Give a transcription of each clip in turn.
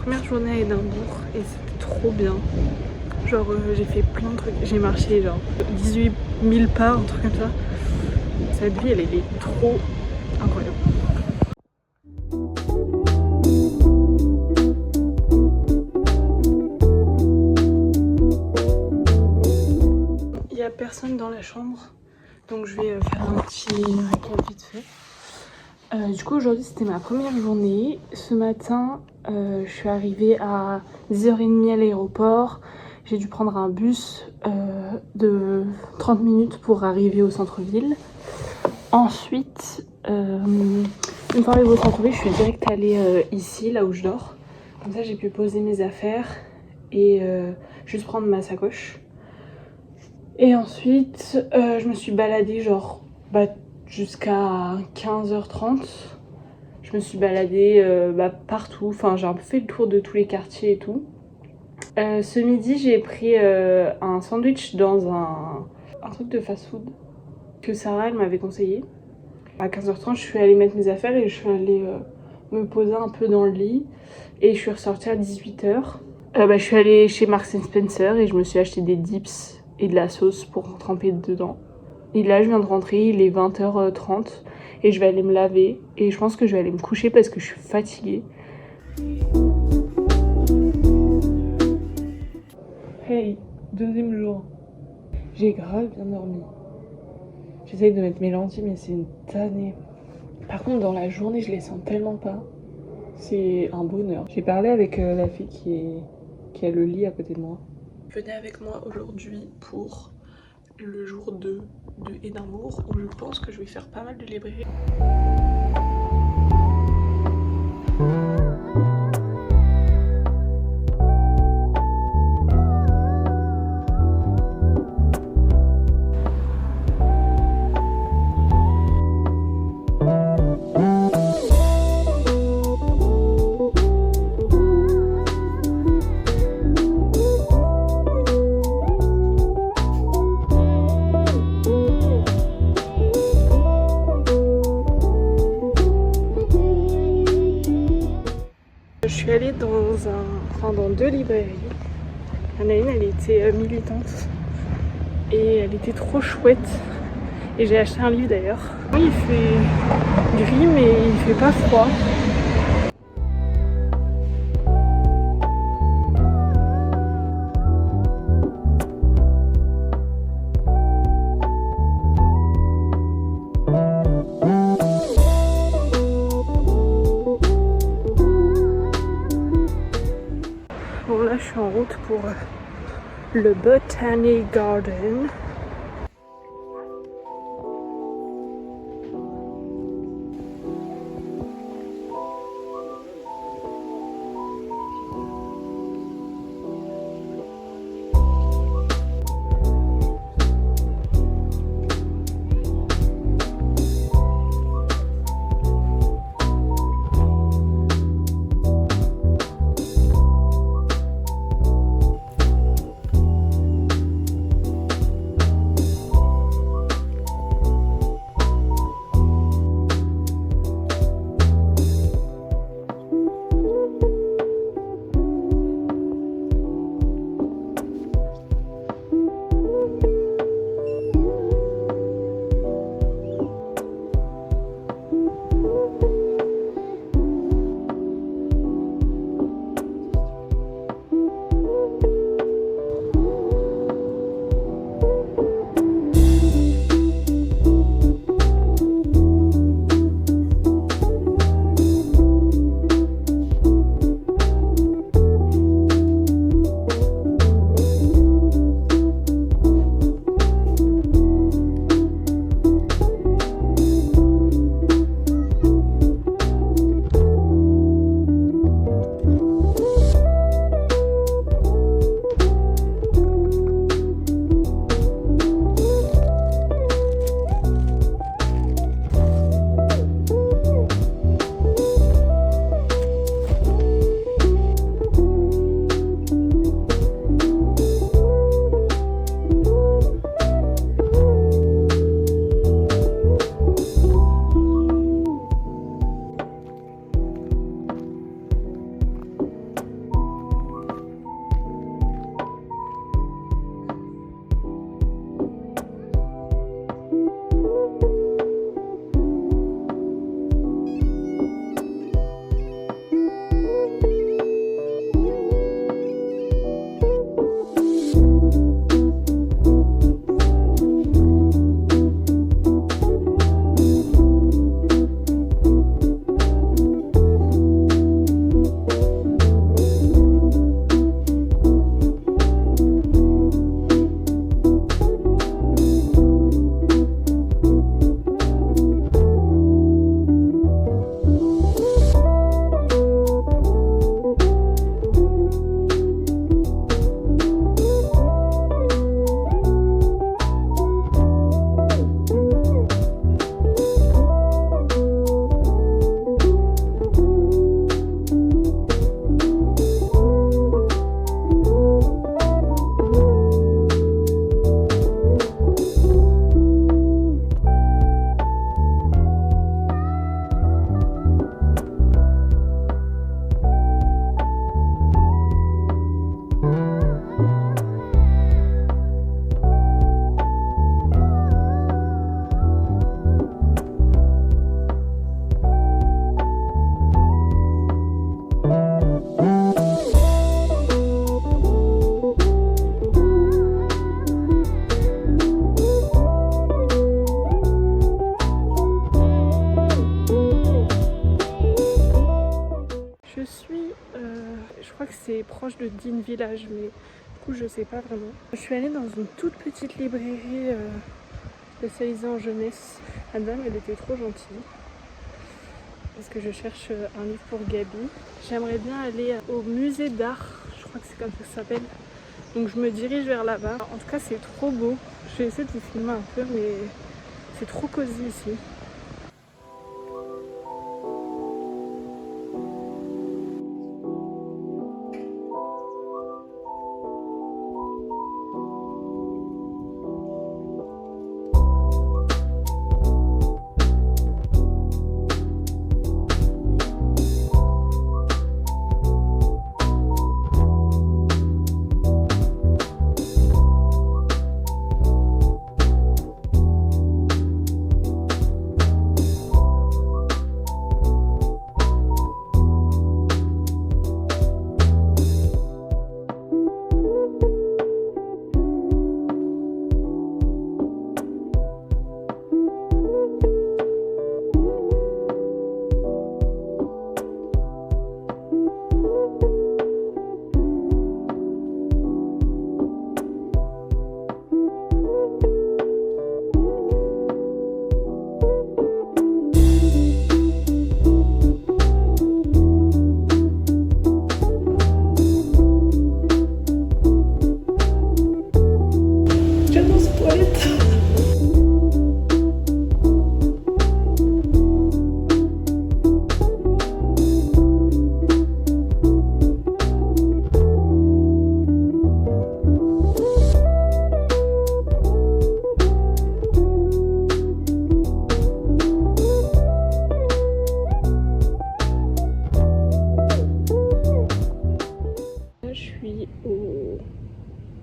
première journée à Édimbourg et c'était trop bien. Genre j'ai fait plein de trucs, j'ai marché genre 18 000 pas, un truc comme ça. Cette ville elle est trop incroyable. Il n'y a personne dans la chambre, donc je vais faire un petit récap vite fait. Du coup aujourd'hui c'était ma première journée. Ce matin je suis arrivée à 10h30 à l'aéroport. J'ai dû prendre un bus de 30 minutes pour arriver au centre-ville. Ensuite, une fois arrivée au centre-ville, je suis direct allée ici, là où je dors. Comme ça j'ai pu poser mes affaires et juste prendre ma sacoche. Et ensuite je me suis baladée genre jusqu'à 15h30. Je me suis baladée partout, enfin j'ai un peu fait le tour de tous les quartiers et tout. Ce midi j'ai pris un sandwich dans un truc de fast-food que Sarah elle m'avait conseillé. À 15h30 je suis allée mettre mes affaires et je suis allée me poser un peu dans le lit. Et je suis ressortie à 18h. Je suis allée chez Marks Spencer et je me suis acheté des dips et de la sauce pour tremper dedans. Et là je viens de rentrer, il est 20h30 et je vais aller me laver et je pense que je vais aller me coucher parce que je suis fatiguée. Hey, deuxième jour. J'ai grave bien dormi. J'essaye de mettre mes lentilles mais c'est une tannée. Par contre dans la journée je les sens tellement pas. C'est un bonheur. J'ai parlé avec la fille qui a le lit à côté de moi. Venez avec moi aujourd'hui pour le jour 2 de Édimbourg où je pense que je vais faire pas mal de librairies. Je suis allée dans deux librairies. Il y en a une, elle était militante et elle était trop chouette. Et j'ai acheté un livre d'ailleurs. Il fait gris mais il fait pas froid. Bon là je suis en route pour le Botanic Garden. c'est proche de Dean Village, mais du coup je sais pas vraiment. Je suis allée dans une toute petite librairie spécialisée en jeunesse. La dame elle était trop gentille. Parce que je cherche un livre pour Gabi. J'aimerais bien aller au musée d'art, je crois que c'est comme ça que ça s'appelle. Donc je me dirige vers là-bas. En tout cas c'est trop beau. Je vais essayer de vous filmer un peu mais c'est trop cosy ici.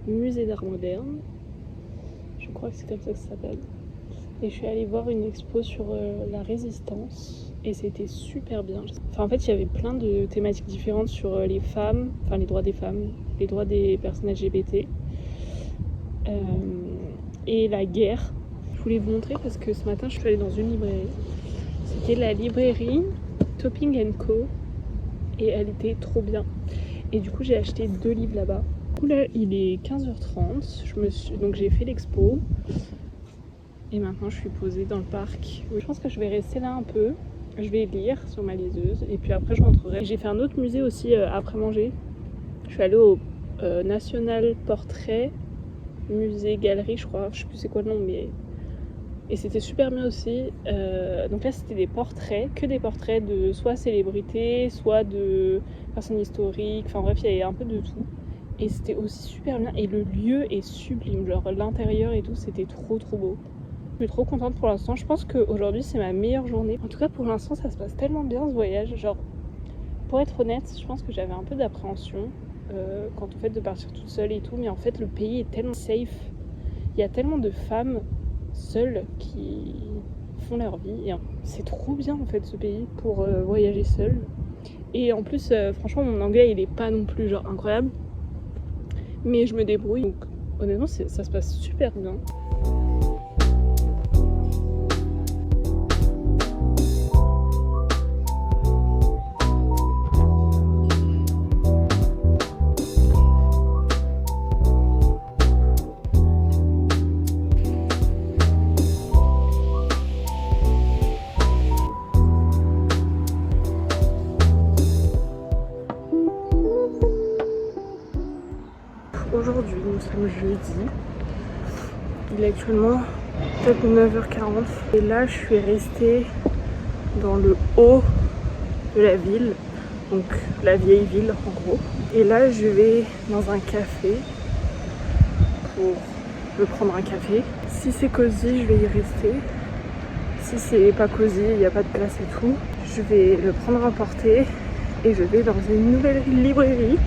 Musée d'art moderne, je crois que c'est comme ça que ça s'appelle, et je suis allée voir une expo sur la résistance et c'était super bien. Enfin, en fait il y avait plein de thématiques différentes sur les femmes, enfin les droits des femmes, les droits des personnes LGBT et la guerre. Je voulais vous montrer parce que ce matin je suis allée dans une librairie, c'était la librairie Topping & Co et elle était trop bien et du coup j'ai acheté 2 livres là-bas. Là il est 15h30, donc j'ai fait l'expo et maintenant je suis posée dans le parc. Je pense que je vais rester là un peu, je vais lire sur ma liseuse et puis après je rentrerai. J'ai fait un autre musée aussi après manger. Je suis allée au National Portrait Musée Galerie, je crois, je sais plus c'est quoi le nom, mais et c'était super bien aussi. Donc là c'était des portraits, que des portraits de soit célébrités, soit de personnes historiques, enfin bref il y avait un peu de tout. Et c'était aussi super bien et le lieu est sublime, genre l'intérieur et tout c'était trop beau. Je suis trop contente pour l'instant, je pense qu'aujourd'hui c'est ma meilleure journée. En tout cas pour l'instant ça se passe tellement bien ce voyage, genre pour être honnête je pense que j'avais un peu d'appréhension quant au fait de partir toute seule et tout, mais en fait le pays est tellement safe, il y a tellement de femmes seules qui font leur vie et c'est trop bien en fait ce pays pour voyager seule. Et en plus franchement mon anglais il est pas non plus genre incroyable, mais je me débrouille, donc honnêtement ça se passe super bien. Aujourd'hui, nous sommes jeudi, il est actuellement peut-être 9h40 et là je suis restée dans le haut de la ville, donc la vieille ville en gros, et là je vais dans un café pour me prendre un café. Si c'est cosy je vais y rester, si c'est pas cosy, il n'y a pas de place et tout, je vais le prendre à portée et je vais dans une nouvelle librairie.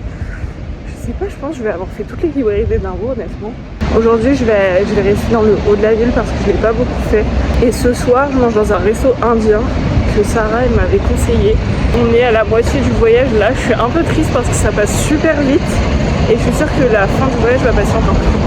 Je sais pas, je pense que je vais avoir fait toutes les librairies d'Édimbourg honnêtement. Aujourd'hui je vais rester dans le haut de la ville parce que je l'ai pas beaucoup fait. Et ce soir je mange dans un resto indien que Sarah elle m'avait conseillé. On est à la moitié du voyage là, je suis un peu triste parce que ça passe super vite. Et je suis sûre que la fin du voyage va passer encore plus vite.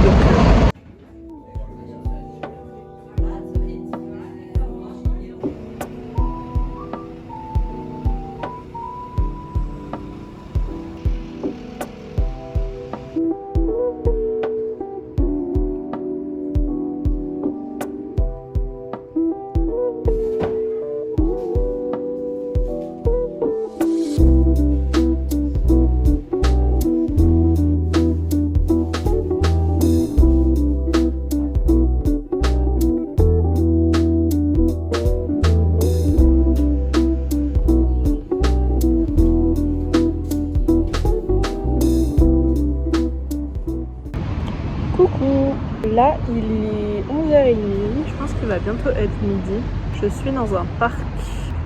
va bientôt être midi. Je suis dans un parc.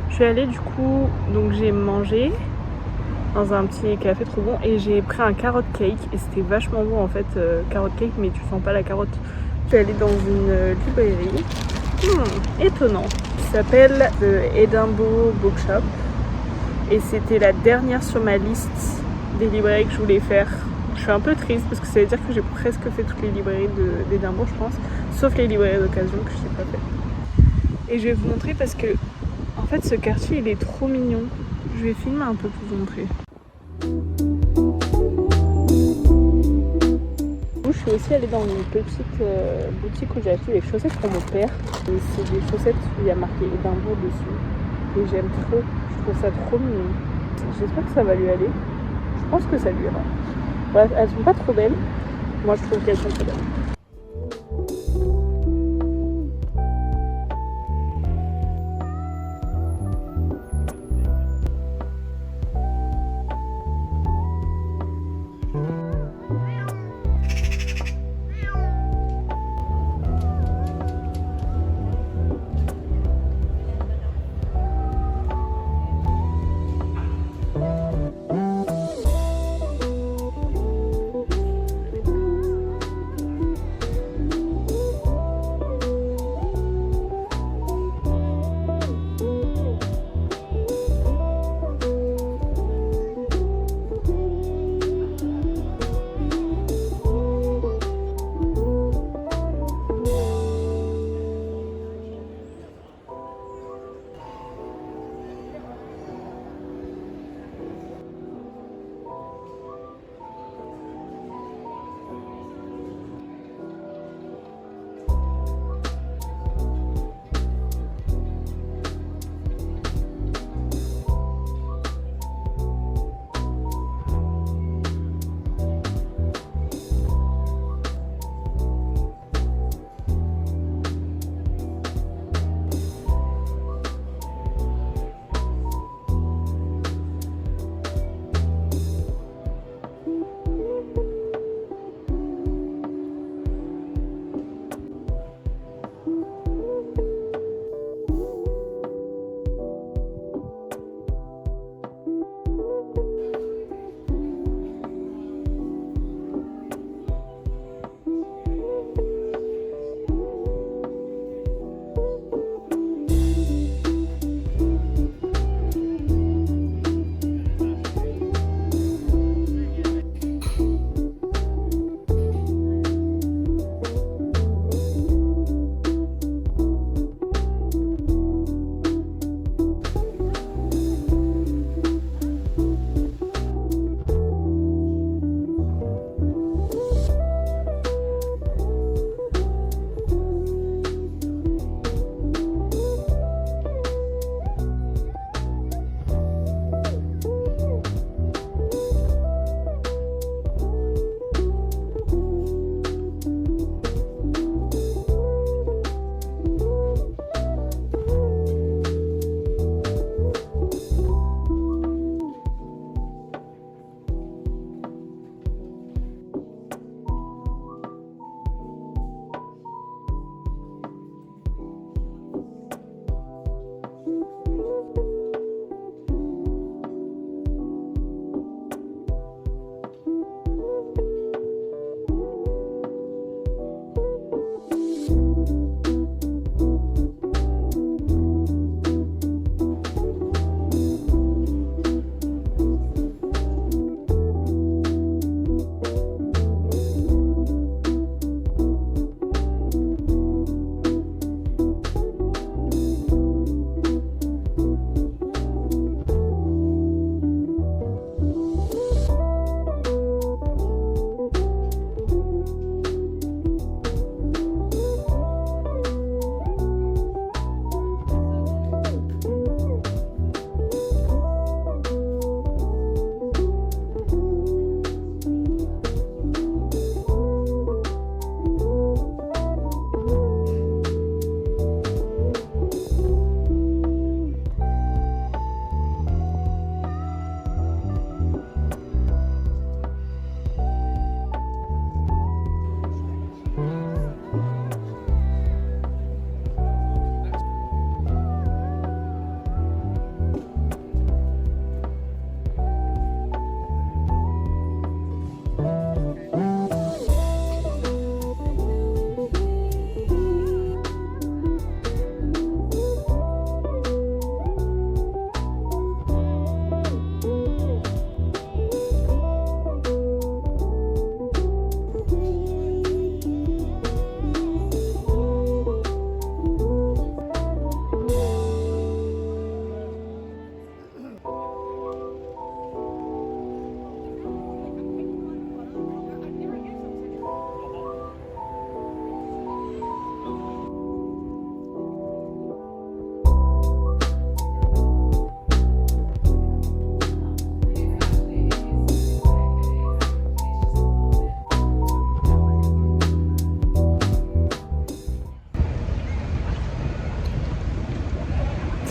Je suis allée du coup, donc j'ai mangé dans un petit café trop bon et j'ai pris un carrot cake et c'était vachement bon en fait, carrot cake mais tu sens pas la carotte. Je suis allée dans une librairie, étonnant, qui s'appelle The Edinburgh Bookshop et c'était la dernière sur ma liste des librairies que je voulais faire. Je suis un peu triste parce que ça veut dire que j'ai presque fait toutes les librairies d'Édimbourg je pense, sauf les librairies d'occasion que je n'ai pas fait. Et je vais vous montrer parce que en fait ce quartier il est trop mignon. Je vais filmer un peu pour vous montrer. Je suis aussi allée dans une petite boutique où j'ai acheté des chaussettes pour mon père. Et c'est des chaussettes où il y a marqué Édimbourg dessus. Et j'aime trop, je trouve ça trop mignon. J'espère que ça va lui aller. Je pense que ça lui ira. Bref, elles sont pas trop belles. Moi je trouve qu'elles sont trop belles.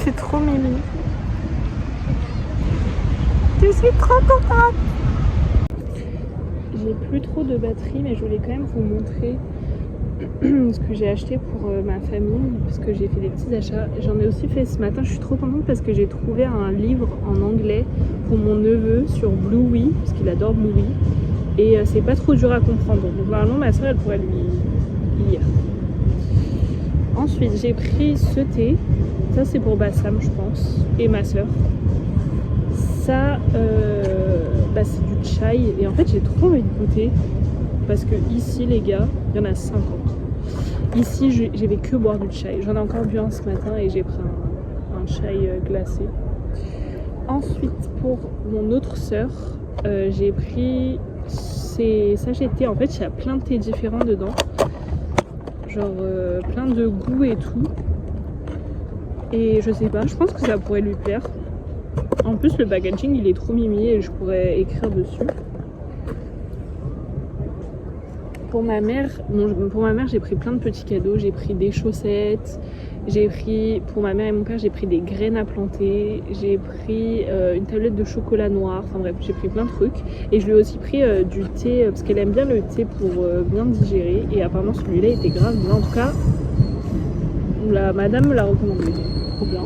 C'est trop mimi. Je suis trop contente. J'ai plus trop de batterie, mais je voulais quand même vous montrer ce que j'ai acheté pour ma famille, parce que j'ai fait des petits achats. J'en ai aussi fait ce matin. Je suis trop contente parce que j'ai trouvé un livre en anglais pour mon neveu sur Bluey, parce qu'il adore Bluey. Et c'est pas trop dur à comprendre. Donc normalement ma soeur elle pourrait lui lire. Ensuite j'ai pris ce thé. Ça c'est pour Bassam je pense. Et ma soeur. Ça c'est du chai. Et en fait j'ai trop envie de goûter. Parce que ici les gars, il y en a 50. Ici je vais que boire du chai. J'en ai encore bu un ce matin et j'ai pris un chai glacé. Ensuite pour mon autre soeur, j'ai pris ces sachets de thé. En fait il y a plein de thés différents dedans, genre plein de goûts et tout, et je sais pas, je pense que ça pourrait lui plaire. En plus le packaging il est trop mimi et je pourrais écrire dessus. Pour ma mère, j'ai pris plein de petits cadeaux. J'ai pris des chaussettes, j'ai pris, pour ma mère et mon père, j'ai pris des graines à planter, j'ai pris une tablette de chocolat noir, enfin bref, j'ai pris plein de trucs. Et je lui ai aussi pris du thé, parce qu'elle aime bien le thé pour bien digérer. Et apparemment celui-là était grave bien. En tout cas, la madame me l'a recommandé. Trop bien.